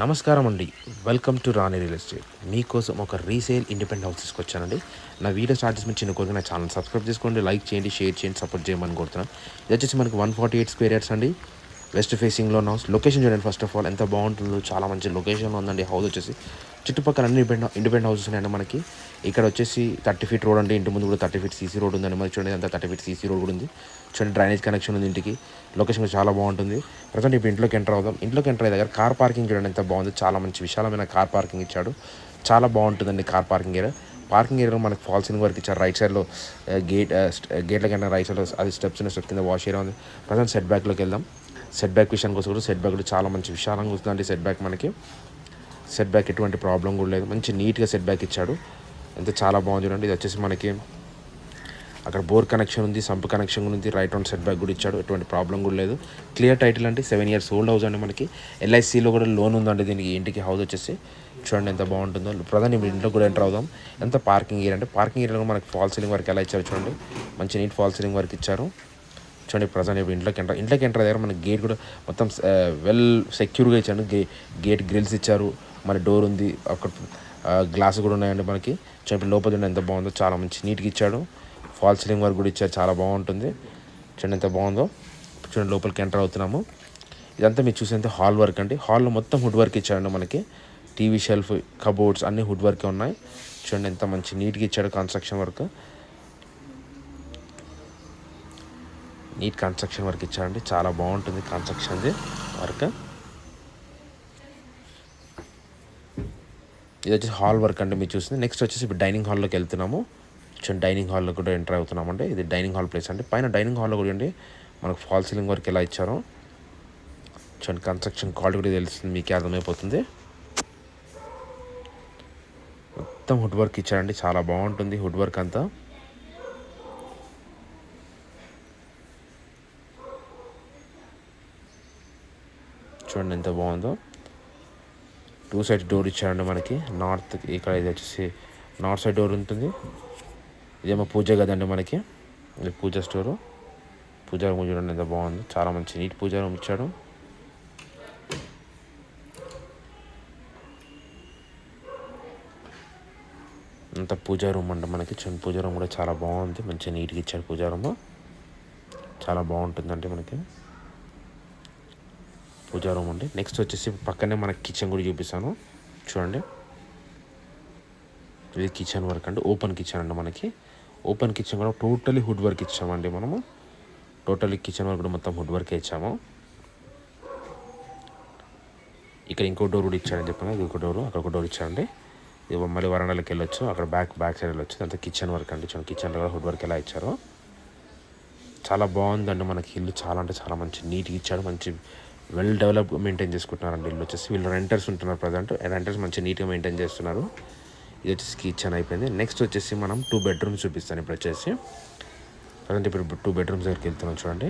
నమస్కారం అండి. Welcome to Rani real estate. మీకోసం ఒక రీసేల్ ఇండిపెండెంట్ హౌస్ తీసుకొచ్చానండి. నా వీడియో స్టార్ట్ చేసిన చిన్న కోరిక నా ఛానల్ సబ్స్క్రైబ్ చేసుకోండి, లైక్ చేయండి, షేర్ చేయండి, సపోర్ట్ చేయమని కోరుతున్నాను. ఇది వచ్చేసి మనకి 148 స్క్వేర్ యార్డ్స్ అండి. వెస్ట్ ఫేసింగ్లో ఉన్న హౌస్. లొకేషన్ చూడండి. ఫస్ట్ ఆఫ్ ఆల్ ఎంత బాగుంటుందో, చాలా మంచి లొకేషన్లో ఉందండి హౌస్ వచ్చేసి. చుట్టుపక్కల అన్ని ఇండిపెండెంట్ హౌసెస్ ఉన్నాయండి మనకి. ఇక్కడ వచ్చేసి 30 ఫీట్ రోడ్ అండి. ఇంటి ముందు కూడా 30 ఫీట్ సీసీ రోడ్ ఉందండి. మరి చూడండి అంతా 30 ఫీట్ సీసీ రోడ్ కూడా ఉంది. చూడండి డ్రైనేజ్ కనెక్షన్ ఉంది ఇంటికి. లొకేషన్ చాలా బాగుంటుంది. ప్రజెంట్ ఇప్పుడు ఇంట్లోకి ఎంటర్ అవుదాం. ఇంట్లోకి ఎంటర్ అయ్యే దగ్గర కార్ పార్కింగ్ చూడండి ఎంత బాగుంది. చాలా మంచి విశాలమైన కార్ పార్కింగ్ ఇచ్చాడు. చాలా బాగుంటుందండి కార్ పార్కింగ్ ఏరియా. పార్కింగ్ ఏరియాలో మనకి ఫాల్ సీలింగ్ వరకు ఇచ్చారు. రైట్ సైడ్లో గేట్ల కన్నా రైట్ సైడ్లో అది స్టెప్స్ ఉన్న స్టెప్ కింద వాష్ ఏరియా ఉంది. ప్రజెంట్ సెట్ బ్యాక్లోకి వెళ్దాం. సెట్ బ్యాక్ విషయానికి వస్తే కూడా సెట్ బ్యాక్ కూడా చాలా మంచి విశాలంగా వస్తుందండి. సెట్ బ్యాక్ మనకి సెట్ బ్యాక్ ఎటువంటి ప్రాబ్లం కూడా లేదు. మంచి నీట్గా సెట్ బ్యాక్ ఇచ్చాడు. ఎంత చాలా బాగుంది చూడండి. ఇది వచ్చేసి మనకి అక్కడ బోర్ కనెక్షన్ ఉంది, సంప్ కనెక్షన్ ఉంది. రైట్ రౌండ్ సెట్ బ్యాక్ కూడా ఇచ్చాడు. ఎటువంటి ప్రాబ్లం కూడా లేదు. క్లియర్ టైటిల్ అంటే 7 years ఓల్డ్ హౌస్ అండి మనకి. LICలో కూడా లోన్ ఉందండి దీనికి. ఇంటికి హౌస్ వచ్చేసి చూడండి ఎంత బాగుంటుందో. ప్రధాని మీ ఇంట్లో కూడా ఎంటర్ అవుదాం. ఎంత పార్కింగ్ ఏరియా అంటే పార్కింగ్ ఏరియాలో మనకి ఫాల్ సీలింగ్ వరకు ఎలా ఇచ్చారు చూడండి. మంచి నీట్ ఫాల్ సీలింగ్ వరకు ఇచ్చారు. చూడండి ప్రజెంట్ ఇప్పుడు ఇంట్లోకి ఎంటర్ దగ్గర మనకి గేట్ కూడా మొత్తం వెల్ సెక్యూర్గా ఇచ్చాడు. గేట్ గ్రిల్స్ ఇచ్చారు. మన డోర్ ఉంది. అక్కడ గ్లాస్ కూడా ఉన్నాయండి మనకి. చూడండి లోపల ఎంత బాగుందో, చాలా మంచి నీట్గా ఇచ్చాడు. ఫాల్ సీలింగ్ వర్క్ కూడా ఇచ్చారు. చాలా బాగుంటుంది. చూడండి ఎంత బాగుందో. చూడండి లోపలికి ఎంటర్ అవుతున్నాము. ఇదంతా మీరు చూసేంత హాల్ వర్క్ అండి. హాల్లో మొత్తం వుడ్ వర్క్ ఇచ్చాడండి మనకి. టీవీ షెల్ఫ్, కబోర్డ్స్ అన్నీ వుడ్ వర్కే ఉన్నాయి. చూడండి ఎంత మంచి నీట్గా ఇచ్చాడు construction work. Neat construction work ఇచ్చాడండి. చాలా బాగుంటుంది కన్స్ట్రక్షన్ది వర్క్. ఇది వచ్చేసి హాల్ వర్క్ అంటే మీరు చూస్తుంది. నెక్స్ట్ వచ్చేసి ఇప్పుడు డైనింగ్ హాల్లోకి వెళ్తున్నాము. చూడండి డైనింగ్ హాల్లో కూడా ఎంటర్ అవుతున్నామండి. ఇది డైనింగ్ హాల్ ప్లేస్ అండి. పైన డైనింగ్ హాల్లో కూడా అండి మనకు ఫాల్ సీలింగ్ వర్క్ ఎలా ఇచ్చారో చూడండి. కన్స్ట్రక్షన్ క్వాలిటీ కూడా తెలుస్తుంది, మీకే అర్థమైపోతుంది. మొత్తం వుడ్ వర్క్ ఇచ్చారండి. చాలా బాగుంటుంది వుడ్ వర్క్ అంతా. చూడండి ఎంత బాగుందో. 2 sides డోర్ ఇచ్చారండి మనకి. నార్త్ ఇక్కడ ఇది వచ్చేసి నార్త్ సైడ్ డోర్ ఉంటుంది. ఇదేమో పూజ కదండి మనకి. ఇది పూజ స్టోరు. పూజా రూమ్ చూడండి ఎంత బాగుంది. చాలా మంచి నీట్ పూజా రూమ్ ఇచ్చాడు. అంత పూజా రూమ్ అండి మనకి. చూడండి పూజా రూమ్ కూడా చాలా బాగుంది. మంచిగా నీట్గా ఇచ్చాడు పూజా రూమ్. చాలా బాగుంటుందండి మనకి పూజా రూమ్ అండి. నెక్స్ట్ వచ్చేసి పక్కనే మనకి కిచెన్ కూడా చూపిస్తాను చూడండి. ఇది కిచెన్ వర్క్ అండి. ఓపెన్ కిచెన్ అండి మనకి. ఓపెన్ కిచెన్ కూడా టోటలీ వుడ్ వర్క్ ఇచ్చామండి మనము. టోటలీ కిచెన్ వర్క్ కూడా మొత్తం వుడ్ వర్కే ఇచ్చాము. ఇక్కడ ఇంకో డోర్ కూడా ఇచ్చాడని చెప్పాను. ఇది ఒక డోరు, అక్కడ ఒక డోర్ ఇచ్చాడండి. ఇది మళ్ళీ వరండాలోకి వెళ్ళొచ్చు. అక్కడ బ్యాక్ సైడ్ వెళ్ళొచ్చు. అంతా కిచెన్ వర్క్ అండి. చూడండి కిచెన్లో కూడా వుడ్ వర్క్ ఎలా ఇచ్చారో చాలా బాగుందండి మనకి. ఇల్లు చాలా అంటే చాలా మంచి నీట్గా ఇచ్చాడు. మంచి వెల్ డెవలప్ మెయింటైన్ చేసుకుంటున్నారండి ఇల్లు వచ్చేసి. వీళ్ళు రెంటర్స్ ఉంటున్నారు ప్రజెంట్. రెంటర్స్ మంచి నీట్గా మెయింటైన్ చేస్తున్నారు. ఇది వచ్చేసి కిచెన్ అయిపోయింది. నెక్స్ట్ వచ్చేసి మనం 2 bedrooms చూపిస్తాను ఇప్పుడు వచ్చేసి. ప్రజెంట్ ఇప్పుడు 2 bedrooms దగ్గరికి వెళ్తున్నాం చూడండి.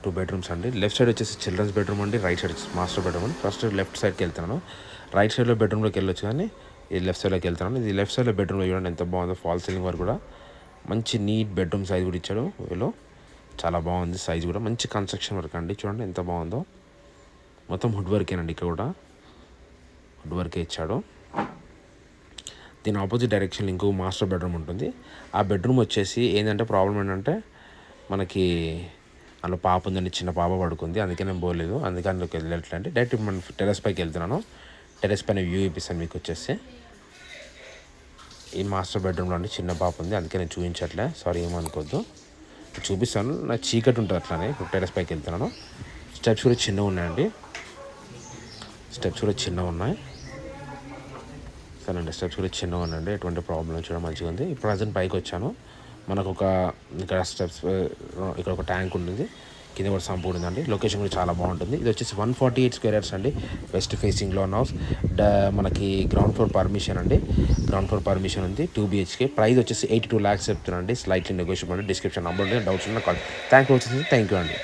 2 bedrooms అండి. లెఫ్ట్ సైడ్ వచ్చేసి చిల్డ్రన్స్ బెడ్రూమ్ అండి. రైట్ సైడ్ వచ్చేసి మాస్టర్ బెడ్రూమ్ అండి. ఫస్ట్ లెఫ్ట్ సైడ్కి వెళ్తున్నాను. రైట్ సైడ్లో బెడ్రూమ్లోకి వెళ్ళొచ్చు కానీ ఇది లెఫ్ట్ సైడ్లోకి వెళ్తున్నాను. ఇది లెఫ్ట్ సైడ్లో బెడ్రూమ్లో చూడండి ఎంత బాగుందో. ఫాల్ సీలింగ్ వరకు కూడా మంచి నీట్ బెడ్రూమ్ సైజ్ కూడా ఇచ్చాడు వీళ్ళు. చాలా బాగుంది సైజ్ కూడా. మంచి కన్స్ట్రక్షన్ వర్క్ అండి. చూడండి ఎంత బాగుందో. మొత్తం వుడ్ వర్కేనండి. ఇక్కడ కూడా వుడ్ వర్కే ఇచ్చాడు. దీని ఆపోజిట్ డైరెక్షన్లో ఇంకో మాస్టర్ బెడ్రూమ్ ఉంటుంది. ఆ బెడ్రూమ్ వచ్చేసి ఏంటంటే ప్రాబ్లం ఏంటంటే మనకి అందులో పాప ఉందండి. చిన్న పాప పడుకుంది. అందుకే నేను పోలేదు. అందుకే అందులోకి వెళ్ళట్లండి. డైరెక్ట్ మనం టెర్రస్ పైకి వెళ్తున్నాను. టెర్రస్ పైన వ్యూ ఇప్పిస్తాను మీకు వచ్చేసి. ఈ మాస్టర్ బెడ్రూమ్లో అండి చిన్న పాప ఉంది. అందుకే నేను చూపించట్లే, సారీ ఏమనుకోవద్దు. చూపిస్తాను. నాకు చీకటి ఉంటుంది అట్లానే. ఇప్పుడు టెర్రస్ పైకి వెళ్తున్నాను. స్టెప్స్ కూడా చిన్నగా ఉన్నాయండి. స్టెప్స్ కూడా చిన్నగా ఉన్నాయి. సరేనండి స్టెప్స్ కూడా చిన్నగా ఉన్నాయండి. ఎటువంటి ప్రాబ్లం చూడడం మంచిగా ఉంది. ఇప్పుడు ప్రజెంట్ పైకి వచ్చాను. మనకు ఇక్కడ స్టెప్స్, ఇక్కడ ఒక ట్యాంక్ ఉంటుంది. కింద కూడా సంపు ఉందండి. లొకేషన్ కూడా చాలా బాగుంటుంది. ఇది వచ్చేసి 148 స్క్వేర్ యార్డ్స్ అండి. వెస్ట్ ఫేసింగ్లో ఉన్న హౌస్. మనకి గ్రౌండ్ ఫ్లోర్ పర్మిషన్ అండి. గ్రౌండ్ ఫ్లోర్ పర్మిషన్ ఉంది. 2 BHK. ప్రైస్ వచ్చేసి 82 lakhs చెప్తున్నానండి. స్లైట్లీ నెగోషియబుల్ అండి. డిస్క్రిప్షన్ నెంబర్ ఉంది. డౌట్స్ ఉన్న కాల్. థ్యాంక్ యూ అండి.